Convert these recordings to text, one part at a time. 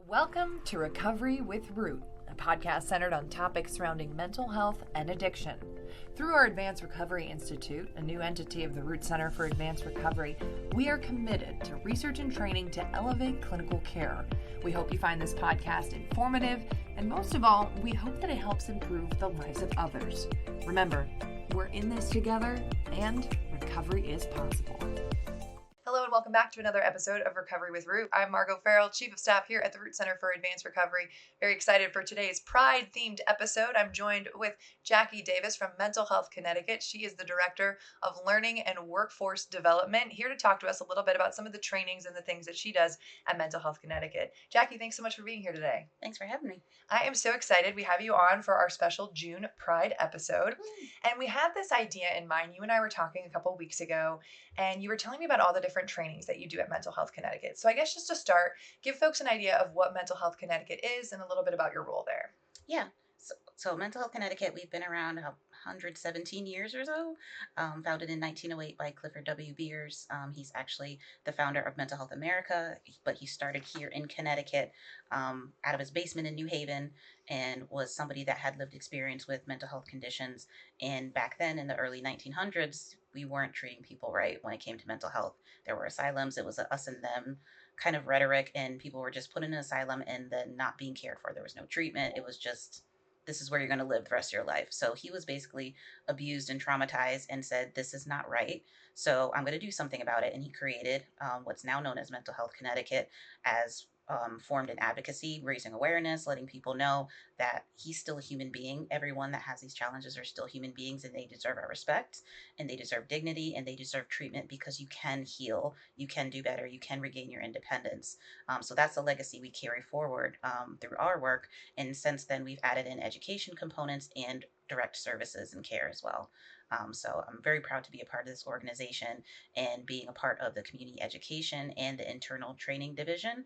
Welcome to Recovery with Root, a podcast centered on topics surrounding mental health and addiction. Through our Advanced Recovery Institute, a new entity of the Root Center for Advanced Recovery, we are committed to research and training to elevate clinical care. We hope you find this podcast informative, and most of all, we hope that it helps improve the lives of others. Remember, we're in this together, and recovery is possible. Hello and welcome back to another episode of Recovery with Root. I'm Margot Farrell, Chief of Staff here at the Root Center for Advanced Recovery. Very excited for today's Pride-themed episode. I'm joined with Jackie Davis from Mental Health Connecticut. She is the Director of Learning and Workforce Development, here to talk to us a little bit about some of the trainings and the things that she does at Mental Health Connecticut. Jackie, thanks so much for being here today. Thanks for having me. I am so excited. We have you on for our special June Pride episode. And we had this idea in mind. You and I were talking a couple weeks ago, and you were telling me about all the different trainings that you do at Mental Health Connecticut. So I guess just to start, give folks an idea of what Mental Health Connecticut is and a little bit about your role there. Yeah. So Mental Health Connecticut, we've been around 117 years or so, founded in 1908 by Clifford W. Beers. He's actually the founder of Mental Health America, but he started here in Connecticut out of his basement in New Haven, and was somebody that had lived experience with mental health conditions. And back then in the early 1900s, we weren't treating people right when it came to mental health. There were asylums. It was a us and them kind of rhetoric, and people were just put in an asylum and then not being cared for. There was no treatment. It was just, this is where you're going to live the rest of your life. So he was basically abused and traumatized and said, this is not right. So I'm going to do something about it. And he created what's now known as Mental Health Connecticut, as formed in advocacy, raising awareness, letting people know that he's still a human being. Everyone that has these challenges are still human beings, and they deserve our respect, and they deserve dignity, and they deserve treatment, because you can heal, you can do better, you can regain your independence. So that's a legacy we carry forward through our work. And since then, we've added in education components and direct services and care as well. So I'm very proud to be a part of this organization and being a part of the community education and the internal training division.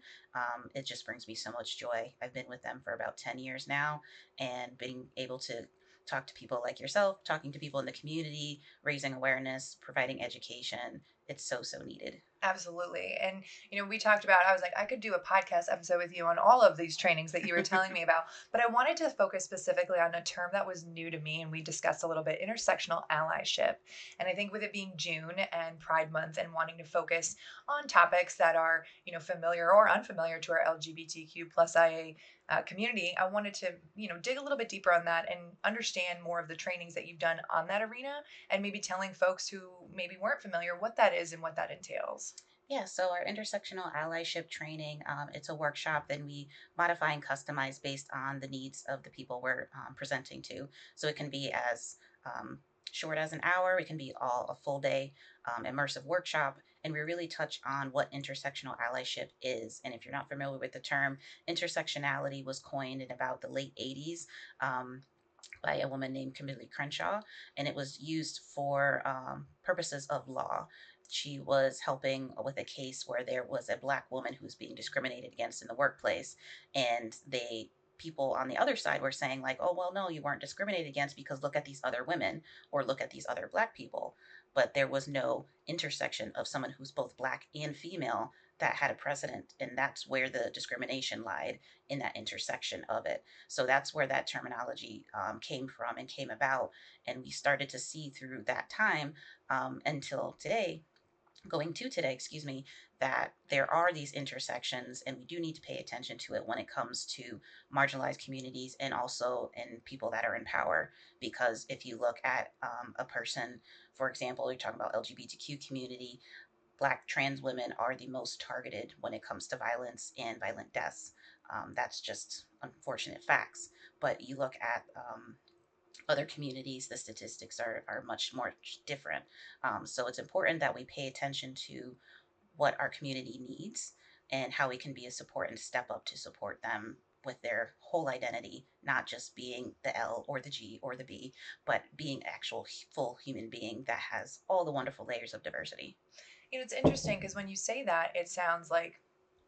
It just brings me so much joy. I've been with them for about 10 years now, and being able to talk to people like yourself, talking to people in the community, raising awareness, providing education. It's so needed. Absolutely. And, we talked about, I was like, I could do a podcast episode with you on all of these trainings that you were telling me about, but I wanted to focus specifically on a term that was new to me, and we discussed a little bit, intersectional allyship. And I think with it being June and Pride Month and wanting to focus on topics that are, familiar or unfamiliar to our LGBTQ plus IA community, I wanted to, dig a little bit deeper on that and understand more of the trainings that you've done on that arena, and maybe telling folks who maybe weren't familiar what that is and what that entails. Yeah, so our intersectional allyship training, it's a workshop that we modify and customize based on the needs of the people we're presenting to. So it can be as short as an hour, it can be all a full day immersive workshop, and we really touch on what intersectional allyship is. And if you're not familiar with the term, intersectionality was coined in about the late 80s. By a woman named Kimberly Crenshaw, and it was used for purposes of law. She was helping with a case where there was a Black woman who was being discriminated against in the workplace, and people on the other side were saying like, oh, well, no, you weren't discriminated against because look at these other women, or look at these other Black people. But there was no intersection of someone who's both Black and female that had a precedent, and that's where the discrimination lied, in that intersection of it. So that's where that terminology came from and came about, and we started to see through that time until today, that there are these intersections, and we do need to pay attention to it when it comes to marginalized communities and also in people that are in power. Because if you look at a person, for example, you're talking about LGBTQ community, Black trans women are the most targeted when it comes to violence and violent deaths. That's just unfortunate facts. But you look at other communities, the statistics are much more different. So it's important that we pay attention to what our community needs and how we can be a support and step up to support them with their whole identity, not just being the L or the G or the B, but being actual full human being that has all the wonderful layers of diversity. It's interesting because when you say that, it sounds like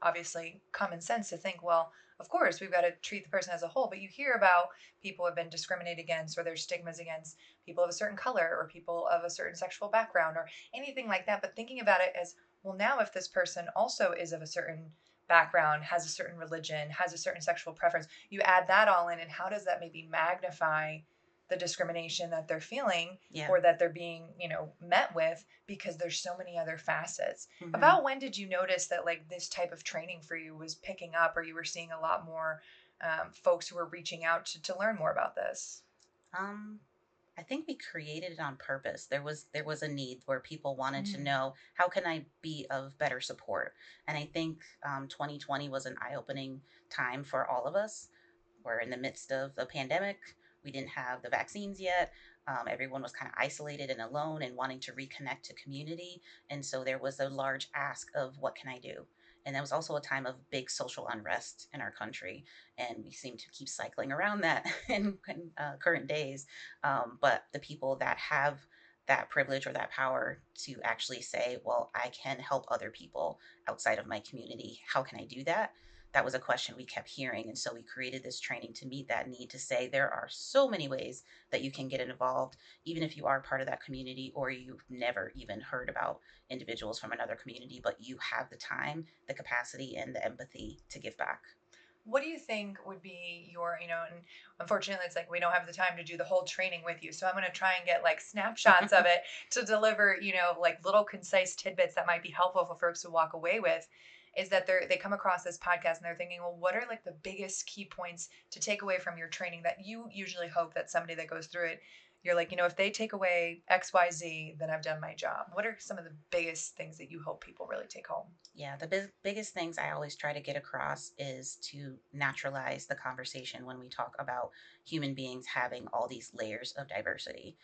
obviously common sense to think, well, of course, we've got to treat the person as a whole. But you hear about people who have been discriminated against, or there's stigmas against people of a certain color or people of a certain sexual background or anything like that. But thinking about it as, well, now if this person also is of a certain background, has a certain religion, has a certain sexual preference. You add that all in, and how does that maybe magnify the discrimination that they're feeling Yeah. or that they're being, met with, because there's so many other facets. Hmm. About when did you notice that like this type of training for you was picking up, or you were seeing a lot more folks who were reaching out to learn more about this? Um, I think we created it on purpose. There was a need where people wanted to Mm. know, how can I be of better support? And I think 2020 was an eye-opening time for all of us. We're in the midst of the pandemic. We didn't have the vaccines yet. Everyone was kind of isolated and alone and wanting to reconnect to community. And so there was a large ask of, what can I do? And that was also a time of big social unrest in our country. And we seem to keep cycling around that in current days. But the people that have that privilege or that power to actually say, well, I can help other people outside of my community. How can I do that? That was a question we kept hearing. And so we created this training to meet that need, to say there are so many ways that you can get involved, even if you are part of that community or you've never even heard about individuals from another community, but you have the time, the capacity, and the empathy to give back. What do you think would be your, and unfortunately it's like we don't have the time to do the whole training with you. So I'm going to try and get like snapshots of it to deliver, like little concise tidbits that might be helpful for folks to walk away with. Is that they come across this podcast and they're thinking, well, what are like the biggest key points to take away from your training that you usually hope that somebody that goes through it, you're like, if they take away XYZ, then I've done my job. What are some of the biggest things that you hope people really take home? Yeah, the biggest things I always try to get across is to naturalize the conversation when we talk about human beings having all these layers of diversity.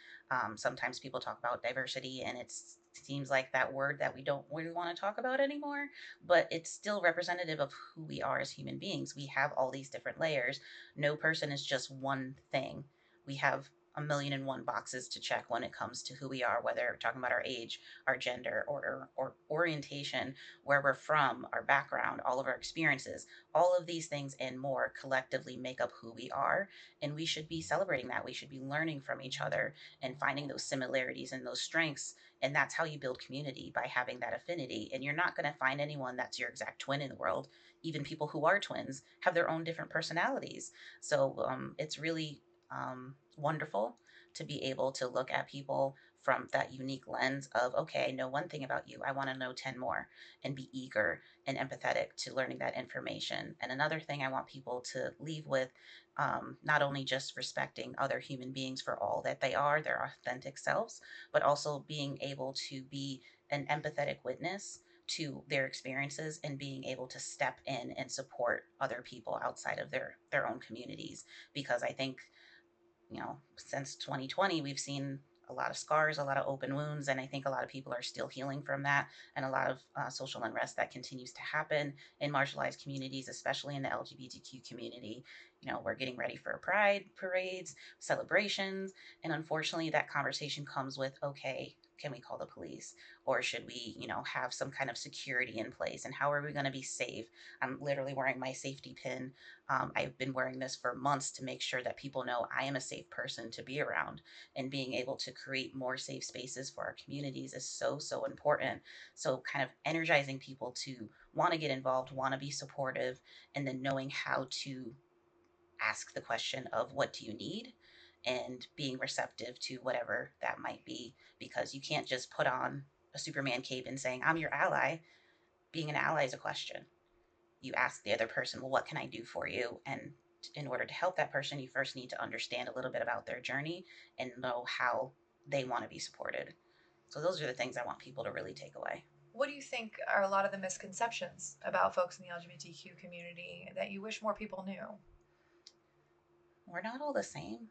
Sometimes people talk about diversity and it seems like that word that we don't really want to talk about anymore, but it's still representative of who we are as human beings. We have all these different layers. No person is just one thing. We have a million and one boxes to check when it comes to who we are, whether we're talking about our age, our gender, or orientation, where we're from, our background, all of our experiences, all of these things and more collectively make up who we are. And we should be celebrating that. We should be learning from each other and finding those similarities and those strengths. And that's how you build community, by having that affinity. And you're not going to find anyone that's your exact twin in the world. Even people who are twins have their own different personalities. So it's really wonderful to be able to look at people from that unique lens of, okay, I know one thing about you, I want to know 10 more, and be eager and empathetic to learning that information. And another thing I want people to leave with, not only just respecting other human beings for all that they are, their authentic selves, but also being able to be an empathetic witness to their experiences and being able to step in and support other people outside of their own communities. Because I think, since 2020, we've seen a lot of scars, a lot of open wounds, and I think a lot of people are still healing from that, and a lot of social unrest that continues to happen in marginalized communities, especially in the LGBTQ community. We're getting ready for pride parades, celebrations, and unfortunately, that conversation comes with, okay, can we call the police, or should we, have some kind of security in place, and how are we going to be safe? I'm literally wearing my safety pin. I've been wearing this for months to make sure that people know I am a safe person to be around, and being able to create more safe spaces for our communities is so, so important. So, kind of energizing people to want to get involved, want to be supportive, and then knowing how to ask the question of, what do you need? And being receptive to whatever that might be, because you can't just put on a Superman cape and saying, I'm your ally. Being an ally is a question. You ask the other person, well, what can I do for you? And in order to help that person, you first need to understand a little bit about their journey and know how they want to be supported. So those are the things I want people to really take away. What do you think are a lot of the misconceptions about folks in the LGBTQ community that you wish more people knew? We're not all the same.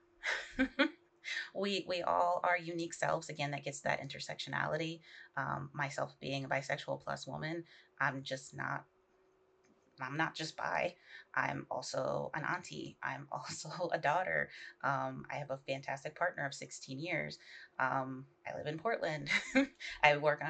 We all are unique selves. Again, that gets that intersectionality. Myself being a bisexual plus woman, I'm just not I'm not just bi. I'm also an auntie. I'm also a daughter. I have a fantastic partner of 16 years. I live in Portland. I work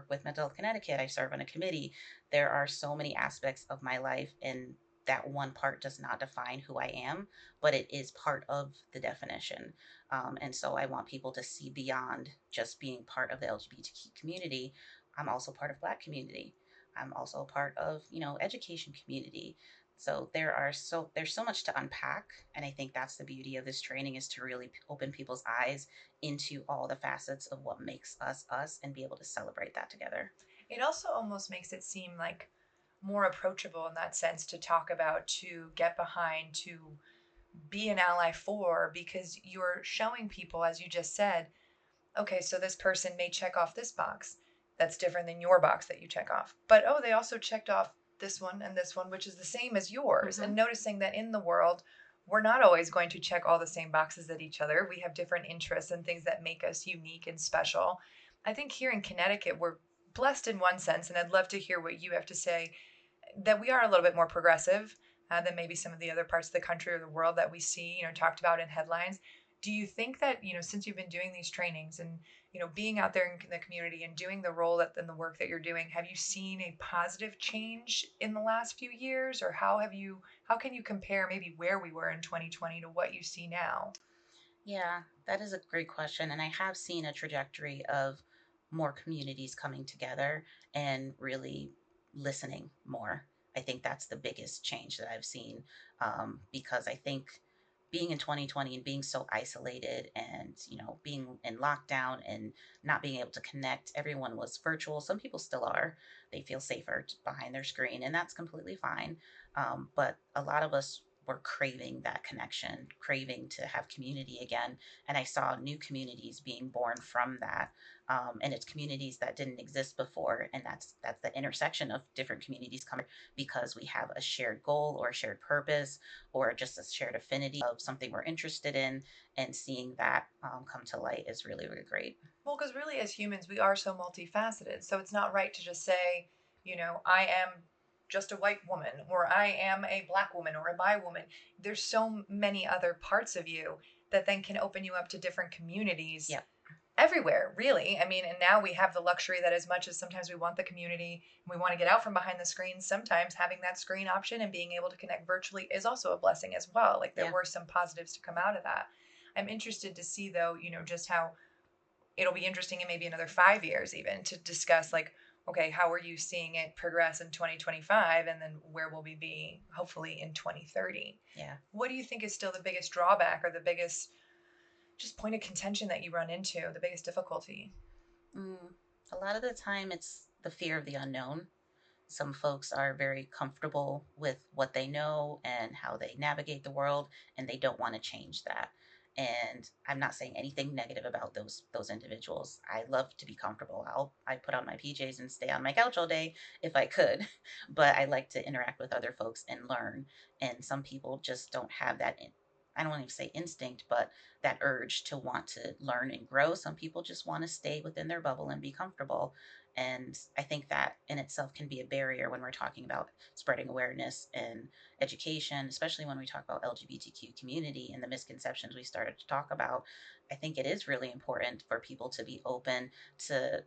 with Mental Health Connecticut. I serve on a committee. There are so many aspects of my life, and that one part does not define who I am, but it is part of the definition. And so I want people to see beyond just being part of the LGBTQ community. I'm also part of Black community. I'm also a part of, education community. So there's so much to unpack, and I think that's the beauty of this training, is to really open people's eyes into all the facets of what makes us us and be able to celebrate that together. It also almost makes it seem like more approachable in that sense to talk about, to get behind, to be an ally for, because you're showing people, as you just said, okay, so this person may check off this box. That's different than your box that you check off. But oh, they also checked off this one, which is the same as yours. Mm-hmm. And noticing that in the world, we're not always going to check all the same boxes at each other. We have different interests and things that make us unique and special. I think here in Connecticut, we're blessed in one sense, and I'd love to hear what you have to say, that we are a little bit more progressive than maybe some of the other parts of the country or the world that we see, talked about in headlines. Do you think that, since you've been doing these trainings and, being out there in the community and doing the role and the work that you're doing, have you seen a positive change in the last few years? Or how can you compare maybe where we were in 2020 to what you see now? Yeah, that is a great question. And I have seen a trajectory of more communities coming together and really listening more. I think that's the biggest change that I've seen, because I think being in 2020 and being so isolated and, being in lockdown and not being able to connect, everyone was virtual. Some people still are. They feel safer behind their screen, and that's completely fine. But a lot of us were craving that connection, craving to have community again. And I saw new communities being born from that. And it's communities that didn't exist before. And that's the intersection of different communities coming because we have a shared goal or a shared purpose or just a shared affinity of something we're interested in. And seeing that come to light is really, really great. Well, because really, as humans, we are so multifaceted. So it's not right to just say, I am just a white woman, or I am a black woman, or a bi woman. There's so many other parts of you that then can open you up to different communities Yep. everywhere, really. I mean, and now we have the luxury that as much as sometimes we want the community and we want to get out from behind the screen, sometimes having that screen option and being able to connect virtually is also a blessing as well. Like there Yeah. were some positives to come out of that. I'm interested to see, though, just how it'll be interesting in maybe another 5 years even to discuss, like, okay, how are you seeing it progress in 2025, and then where will we be hopefully in 2030? Yeah. What do you think is still the biggest drawback or the biggest just point of contention that you run into, the biggest difficulty? Mm, a lot of the time, it's the fear of the unknown. Some folks are very comfortable with what they know and how they navigate the world, and they don't want to change that. And I'm not saying anything negative about those individuals. I love to be comfortable. I put on my PJs and stay on my couch all day if I could, but I like to interact with other folks and learn. And some people just don't have that. I don't want to say instinct, but that urge to want to learn and grow. Some people just want to stay within their bubble and be comfortable. And I think that in itself can be a barrier when we're talking about spreading awareness and education, especially when we talk about LGBTQ community and the misconceptions we started to talk about. I think it is really important for people to be open to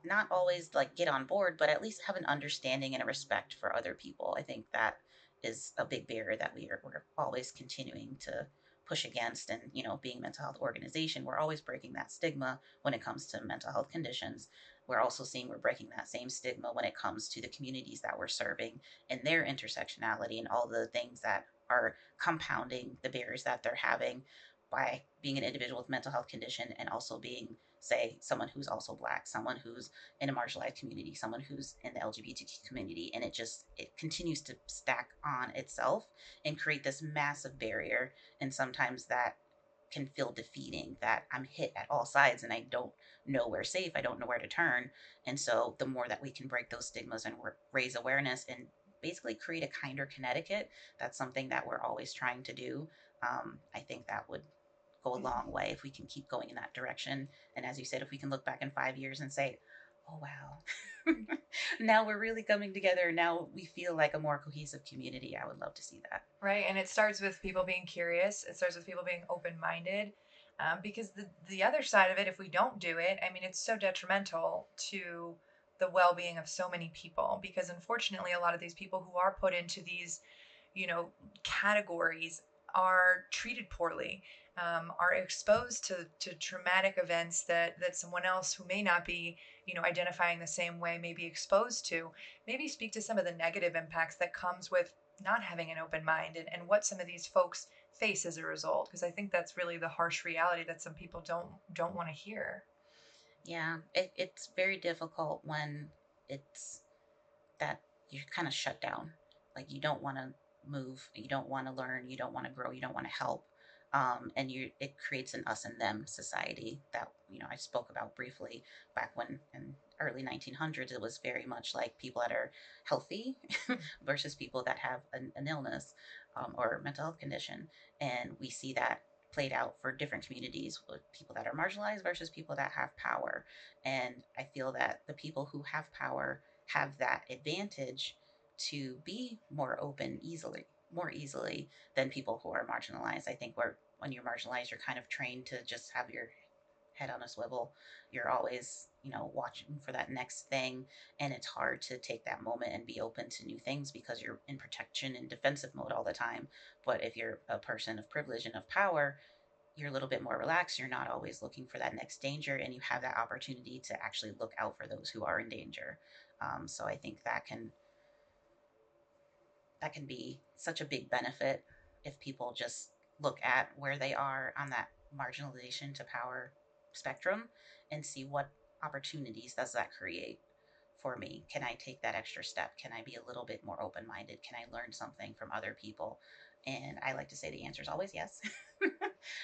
not always like get on board, but at least have an understanding and a respect for other people. I think that is a big barrier that we're always continuing to push against. And, being a mental health organization, we're always breaking that stigma when it comes to mental health conditions. We're also seeing we're breaking that same stigma when it comes to the communities that we're serving and their intersectionality and all the things that are compounding the barriers that they're having by being an individual with mental health condition and also being, say, someone who's also black, someone who's in a marginalized community, someone who's in the LGBTQ community. And it continues to stack on itself and create this massive barrier. And sometimes that can feel defeating, that I'm hit at all sides and I don't know where safe, I don't know where to turn. And so the more that we can break those stigmas and raise awareness and basically create a kinder Connecticut, that's something that we're always trying to do. I think that would go a long way if we can keep going in that direction. And as you said, if we can look back in 5 years and say, oh, wow, now we're really coming together. Now we feel like a more cohesive community. I would love to see that. Right. And it starts with people being curious. It starts with people being open minded. Because the other side of it, if we don't do it, I mean, it's so detrimental to the well being of so many people. Because unfortunately, a lot of these people who are put into these, categories are treated poorly. are exposed to traumatic events that someone else who may not be, identifying the same way may be exposed to. Maybe speak to some of the negative impacts that comes with not having an open mind, and what some of these folks face as a result, because I think that's really the harsh reality that some people don't want to hear. Yeah, it's very difficult when it's that you're kind of shut down. Like you don't want to move, you don't want to learn, you don't want to grow, you don't want to help. And it creates an us and them society that, I spoke about briefly back when in early 1900s, it was very much like people that are healthy versus people that have an illness or mental health condition. And we see that played out for different communities with people that are marginalized versus people that have power. And I feel that the people who have power have that advantage to be more easily than people who are marginalized. I think when you're marginalized, you're kind of trained to just have your head on a swivel. You're always, watching for that next thing. And it's hard to take that moment and be open to new things because you're in protection and defensive mode all the time. But if you're a person of privilege and of power, you're a little bit more relaxed. You're not always looking for that next danger, and you have that opportunity to actually look out for those who are in danger. So I think that can be such a big benefit if people just look at where they are on that marginalization to power spectrum and see what opportunities does that create for me. Can I take that extra step? Can I be a little bit more open minded? Can I learn something from other people? And I like to say the answer is always yes.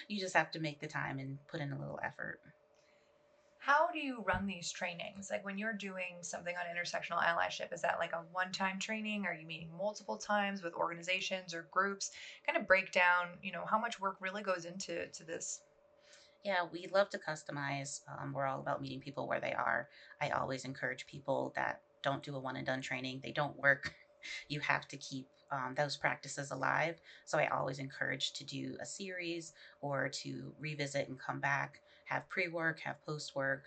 You just have to make the time and put in a little effort. How do you run these trainings? Like when you're doing something on intersectional allyship, is that like a one-time training? Are you meeting multiple times with organizations or groups? Kind of break down, how much work really goes into this. Yeah, we love to customize. We're all about meeting people where they are. I always encourage people that don't do a one and done training, they don't work. You have to keep those practices alive. So I always encourage to do a series or to revisit and come back, have pre work, have post work.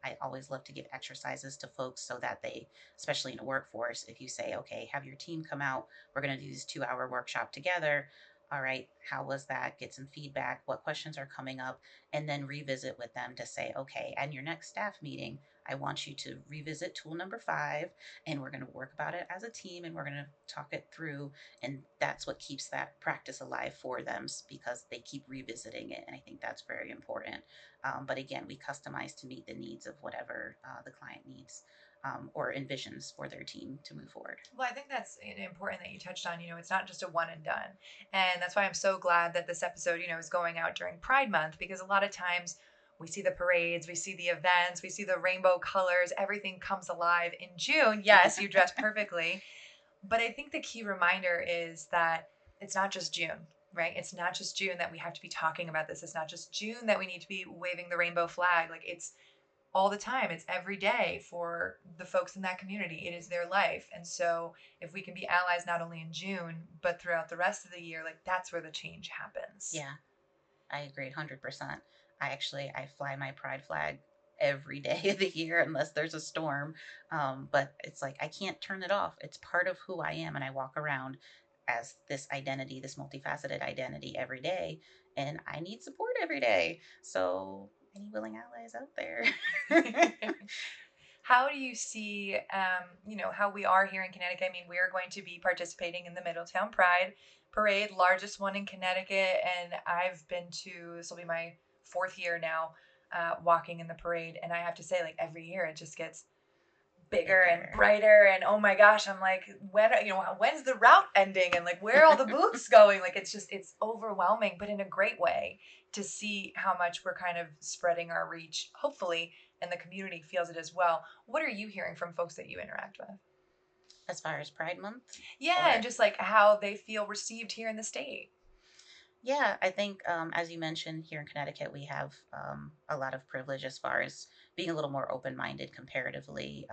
I always love to give exercises to folks so that they, especially in a workforce, if you say, okay, have your team come out, we're going to do this 2 hour workshop together. All right, how was that? Get some feedback. What questions are coming up? And then revisit with them to say, okay, and your next staff meeting, I want you to revisit tool number 5, and we're going to work about it as a team, and we're going to talk it through. And that's what keeps that practice alive for them because they keep revisiting it. And I think that's very important. But again, we customize to meet the needs of whatever the client needs. Or envisions for their team to move forward. Well, I think that's important that you touched on. It's not just a one and done. And that's why I'm so glad that this episode, is going out during Pride Month, because a lot of times we see the parades, we see the events, we see the rainbow colors, everything comes alive in June. Yes, you dress perfectly. But I think the key reminder is that it's not just June, right? It's not just June that we have to be talking about this. It's not just June that we need to be waving the rainbow flag. Like it's all the time. It's every day for the folks in that community. It is their life. And so if we can be allies not only in June, but throughout the rest of the year, like that's where the change happens. Yeah, I agree 100%. I fly my pride flag every day of the year unless there's a storm. But it's like I can't turn it off. It's part of who I am, and I walk around as this identity, this multifaceted identity every day, and I need support every day. So any willing allies out there? How do you see, how we are here in Connecticut? I mean, we are going to be participating in the Middletown Pride Parade, largest one in Connecticut. And I've been to, this will be my 4th year now, walking in the parade. And I have to say, like every year, it just gets bigger and brighter. And oh my gosh, I'm like, when's the route ending? And like, where are all the booths going? Like, it's overwhelming, but in a great way, to see how much we're kind of spreading our reach, hopefully, and the community feels it as well. What are you hearing from folks that you interact with? As far as Pride Month? Yeah, and just like how they feel received here in the state. Yeah, I think as you mentioned, here in Connecticut, we have a lot of privilege as far as being a little more open minded comparatively,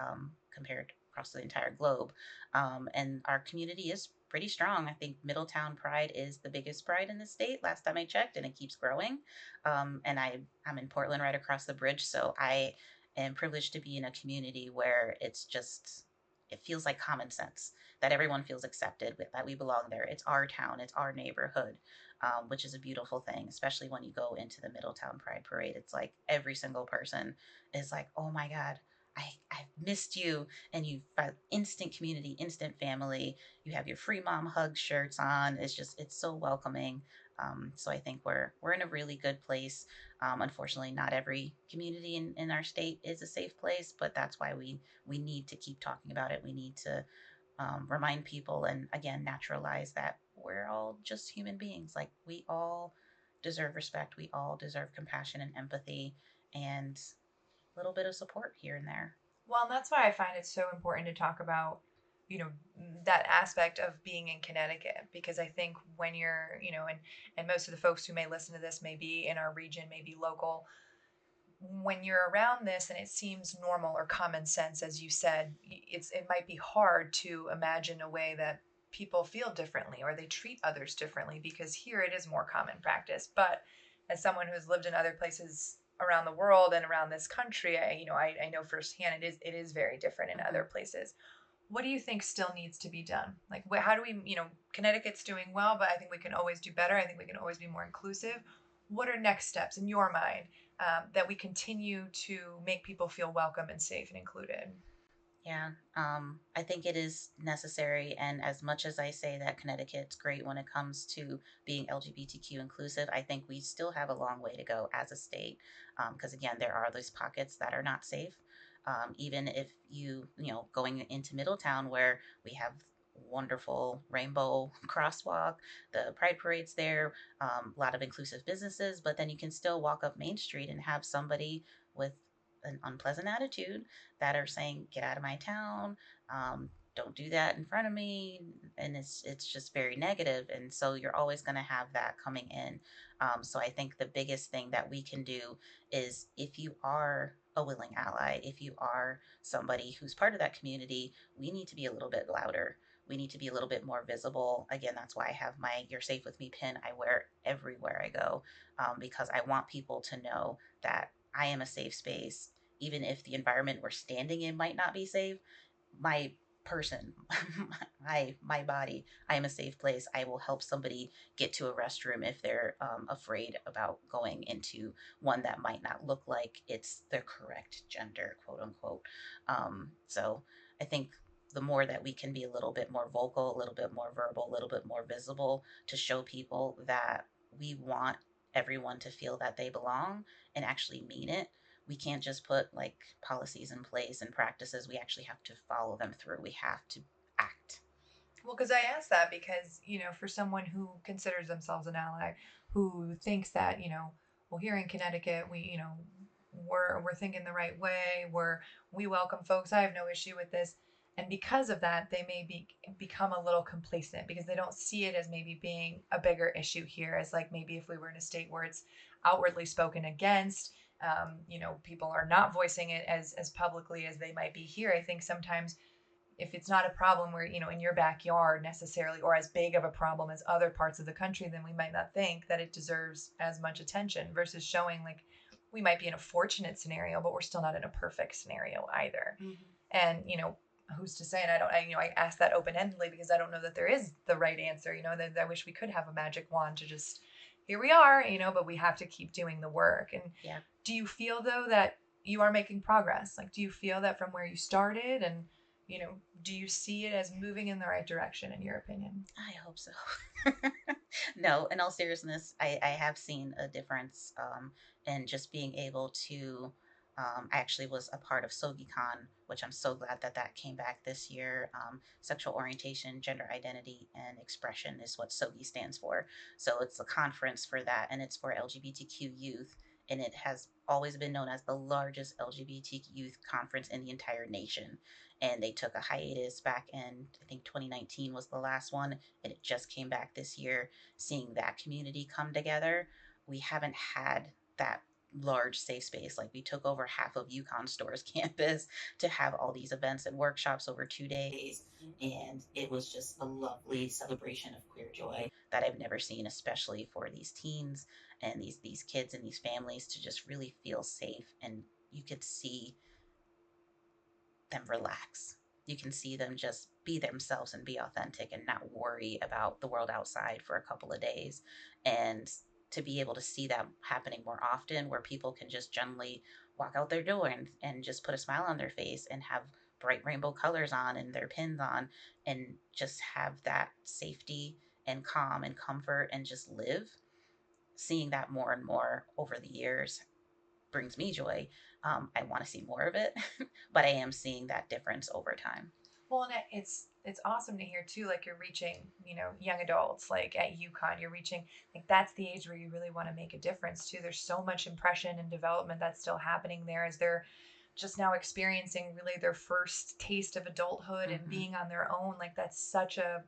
compared across the entire globe. And our community is pretty strong. I think Middletown Pride is the biggest pride in the state, last time I checked, and it keeps growing. And I'm in Portland right across the bridge, so I am privileged to be in a community where it's just it feels like common sense that everyone feels accepted, with that we belong there. It's our town, it's our neighborhood, which is a beautiful thing, especially when you go into the Middletown Pride Parade. It's like every single person is like, oh my God, I missed you. And you find instant community, instant family. You have your free mom hug shirts on. It's so welcoming. So I think we're in a really good place. Unfortunately, not every community in our state is a safe place, but that's why we need to keep talking about it. We need to remind people and again naturalize that we're all just human beings. Like we all deserve respect. We all deserve compassion and empathy, and a little bit of support here and there. Well, and that's why I find it so important to talk about, you know, that aspect of being in Connecticut, because I think when you're, and most of the folks who may listen to this may be in our region, may be local. When you're around this and it seems normal or common sense, as you said, it might be hard to imagine a way that people feel differently or they treat others differently, because here it is more common practice. But as someone who's lived in other places around the world and around this country, I know firsthand it is very different in other Mm-hmm. places. What do you think still needs to be done? Like, how do we, Connecticut's doing well, but I think we can always do better. I think we can always be more inclusive. What are next steps in your mind, that we continue to make people feel welcome and safe and included? Yeah, I think it is necessary. And as much as I say that Connecticut's great when it comes to being LGBTQ inclusive, I think we still have a long way to go as a state. Because again, there are those pockets that are not safe. Even if going into Middletown where we have wonderful rainbow crosswalk, the Pride Parade's there, a lot of inclusive businesses, but then you can still walk up Main Street and have somebody with an unpleasant attitude that are saying, "Get out of my town, don't do that in front of me," and it's just very negative. And so you're always going to have that coming in. So I think the biggest thing that we can do is, if you are a willing ally, if you are somebody who's part of that community, we need to be a little bit louder. We need to be a little bit more visible. Again, that's why I have my "You're Safe with Me" pin. I wear it everywhere I go, because I want people to know that I am a safe space, even if the environment we're standing in might not be safe. My person, my body, I am a safe place. I will help somebody get to a restroom if they're afraid about going into one that might not look like it's the correct gender, quote unquote. So I think the more that we can be a little bit more vocal, a little bit more verbal, a little bit more visible, to show people that we want everyone to feel that they belong and actually mean it. We can't just put like policies in place and practices. We actually have to follow them through. We have to act. Well, because I asked that because, for someone who considers themselves an ally, who thinks that, well, here in Connecticut, we're thinking the right way. We welcome folks. I have no issue with this. And because of that, they may become a little complacent because they don't see it as maybe being a bigger issue here, as like maybe if we were in a state where it's outwardly spoken against, people are not voicing it as publicly as they might be here. I think sometimes if it's not a problem where, in your backyard necessarily, or as big of a problem as other parts of the country, then we might not think that it deserves as much attention, versus showing like we might be in a fortunate scenario, but we're still not in a perfect scenario either. Mm-hmm. And, who's to say? And I ask that open-endedly because I don't know that there is the right answer. That I wish we could have a magic wand to just, here we are, but we have to keep doing the work. And Yeah, do you feel though that you are making progress? Like, do you feel that from where you started, and do you see it as moving in the right direction in your opinion? I hope so. No, in all seriousness, I have seen a difference in just being able to. I actually was a part of SogiCon, which I'm so glad that that came back this year. Sexual orientation, gender identity, and expression is what SOGI stands for. So it's a conference for that, and it's for LGBTQ youth. And it has always been known as the largest LGBT youth conference in the entire nation. And they took a hiatus back in, I think 2019 was the last one, and it just came back this year. Seeing that community come together, we haven't had that large safe space. Like, we took over half of UConn Store's campus to have all these events and workshops over 2 days, and it was just a lovely celebration of queer joy that I've never seen, especially for these teens and these kids and these families, to just really feel safe. And you could see them relax. You can see them just be themselves and be authentic and not worry about the world outside for a couple of days. And to be able to see that happening more often, where people can just generally walk out their door and just put a smile on their face and have bright rainbow colors on and their pins on, and just have that safety and calm and comfort and just live. Seeing that more and more over the years brings me joy. I want to see more of it, but I am seeing that difference over time. Well, and it's awesome to hear too. Like you're reaching, young adults. Like at UConn, you're reaching. Like that's the age where you really want to make a difference too. There's so much impression and development that's still happening there as they're just now experiencing really their first taste of adulthood and Mm-hmm. being on their own. Like that's such a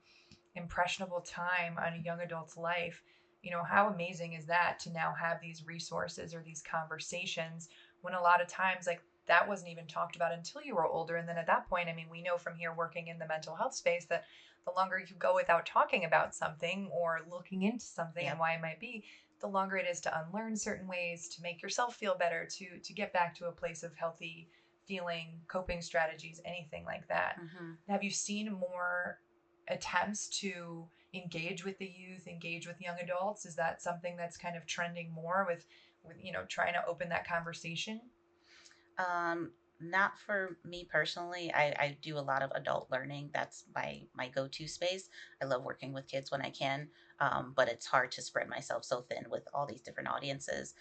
impressionable time on a young adult's life. How amazing is that to now have these resources or these conversations when a lot of times, like, that wasn't even talked about until you were older. And then at that point, I mean, we know from here working in the mental health space that the longer you go without talking about something or looking into something and Yep. why it might be, the longer it is to unlearn certain ways to make yourself feel better, to get back to a place of healthy feeling, coping strategies, anything like that. Mm-hmm. Have you seen more attempts to engage with the youth, engage with young adults? Is that something that's kind of trending more with trying to open that conversation? Um, Not for me personally. I do a lot of adult learning. That's my go-to space. I love working with kids when I can, but it's hard to spread myself so thin with all these different audiences.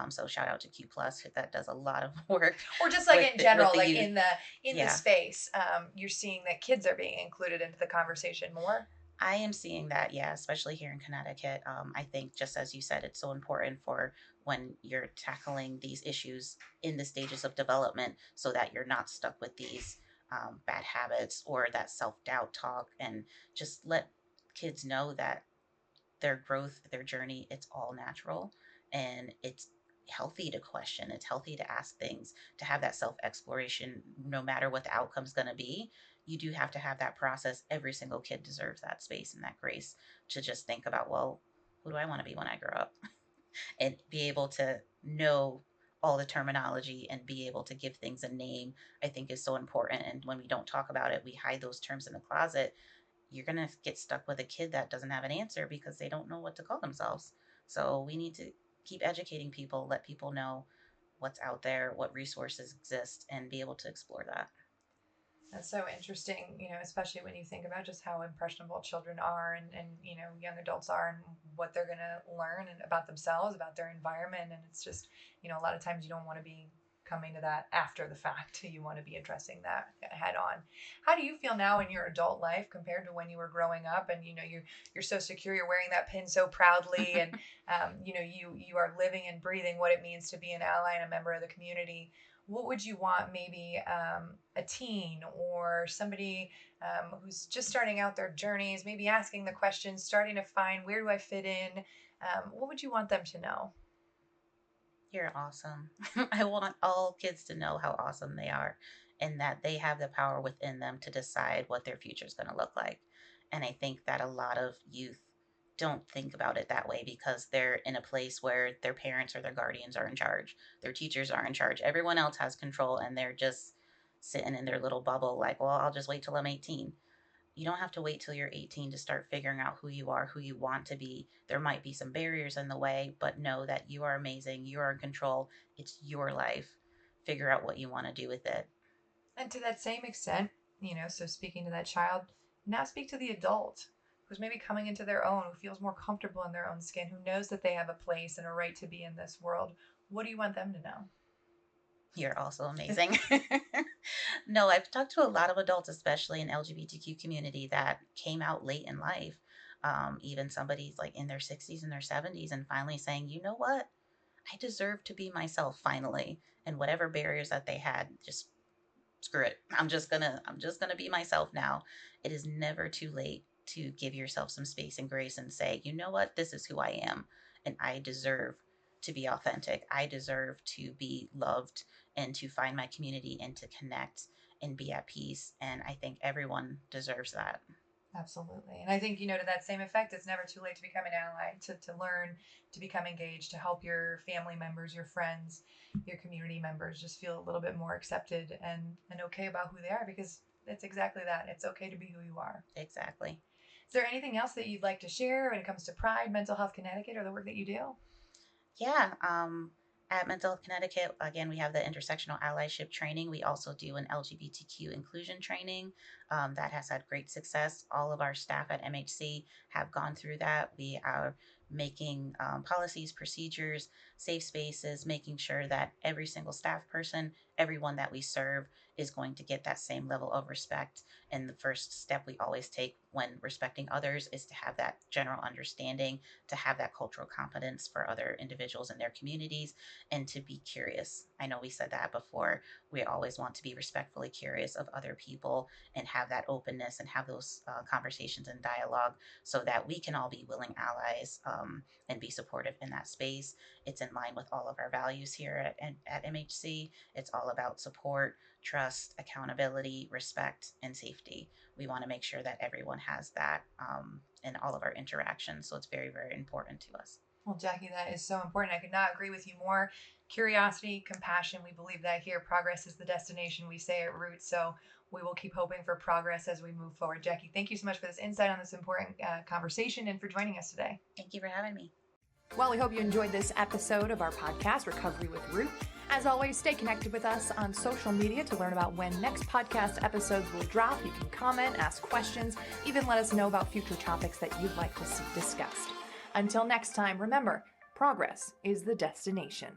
So shout out to Q Plus that does a lot of work Or just like in with general, the like youth. in the Yeah, space, you're seeing that kids are being included into the conversation more. I am seeing that, yeah, especially here in Connecticut. I think, just as you said, it's so important for when you're tackling these issues in the stages of development so that you're not stuck with these bad habits or that self doubt talk, and just let kids know that their growth, their journey, it's all natural, and it's healthy to question. It's healthy to ask things, to have that self exploration, no matter what the outcome's going to be. You do have to have that process. Every single kid deserves that space and that grace to just think about, well, who do I want to be when I grow up? And be able to know all the terminology and be able to give things a name, I think is so important. And when we don't talk about it, we hide those terms in the closet. You're going to get stuck with a kid that doesn't have an answer because they don't know what to call themselves. So we need to keep educating people, let people know what's out there, what resources exist, and be able to explore that. That's so interesting, especially when you think about just how impressionable children are and young adults are and what they're going to learn and about themselves, about their environment. And it's just, a lot of times you don't want to be coming to that after the fact. You want to be addressing that head on. How do you feel now in your adult life compared to when you were growing up? And, you're so secure, you're wearing that pin so proudly. And, you are living and breathing what it means to be an ally and a member of the community. What would you want maybe a teen or somebody who's just starting out their journeys, maybe asking the questions, starting to find where do I fit in? What would you want them to know? You're awesome. I want all kids to know how awesome they are and that they have the power within them to decide what their future is going to look like. And I think that a lot of youth don't think about it that way because they're in a place where their parents or their guardians are in charge, their teachers are in charge, everyone else has control, and they're just sitting in their little bubble, like, well, I'll just wait till I'm 18. You don't have to wait till you're 18 to start figuring out who you are, who you want to be. There might be some barriers in the way, but know that you are amazing. You are in control. It's your life. Figure out what you want to do with it. And to that same extent, so speaking to that child, now speak to the adult who's maybe coming into their own, who feels more comfortable in their own skin, who knows that they have a place and a right to be in this world. What do you want them to know? You're also amazing. No, I've talked to a lot of adults, especially in LGBTQ community, that came out late in life. Even somebody's like in their 60s and their 70s and finally saying, you know what? I deserve to be myself finally. And whatever barriers that they had, just screw it. I'm just gonna be myself now. It is never too late to give yourself some space and grace and say, you know what, this is who I am, and I deserve to be authentic. I deserve to be loved and to find my community and to connect and be at peace. And I think everyone deserves that. Absolutely. And I think, to that same effect, it's never too late to become an ally, to learn, to become engaged, to help your family members, your friends, your community members just feel a little bit more accepted and okay about who they are because It's exactly that. It's okay to be who you are. Exactly. Is there anything else that you'd like to share when it comes to Pride, Mental Health Connecticut, or the work that you do? Yeah. At Mental Health Connecticut, again, we have the Intersectional Allyship training. We also do an LGBTQ inclusion training that has had great success. All of our staff at MHC have gone through that. We are making policies, procedures, safe spaces, making sure that every single staff person, everyone that we serve, is going to get that same level of respect. And the first step we always take when respecting others is to have that general understanding, to have that cultural competence for other individuals in their communities, and to be curious. I know we said that before. We always want to be respectfully curious of other people and have that openness and have those conversations and dialogue so that we can all be willing allies and be supportive in that space. It's in line with all of our values here at MHC. It's all about support, trust, accountability, respect, and safety. We want to make sure that everyone has that in all of our interactions. So it's very, very important to us. Well, Jackie, that is so important. I could not agree with you more. Curiosity, compassion, we believe that here. Progress is the destination, we say at Root. So we will keep hoping for progress as we move forward. Jackie, thank you so much for this insight on this important conversation and for joining us today. Thank you for having me. Well, we hope you enjoyed this episode of our podcast, Recovery with Root. As always, stay connected with us on social media to learn about when next podcast episodes will drop. You can comment, ask questions, even let us know about future topics that you'd like to see discussed. Until next time, remember, progress is the destination.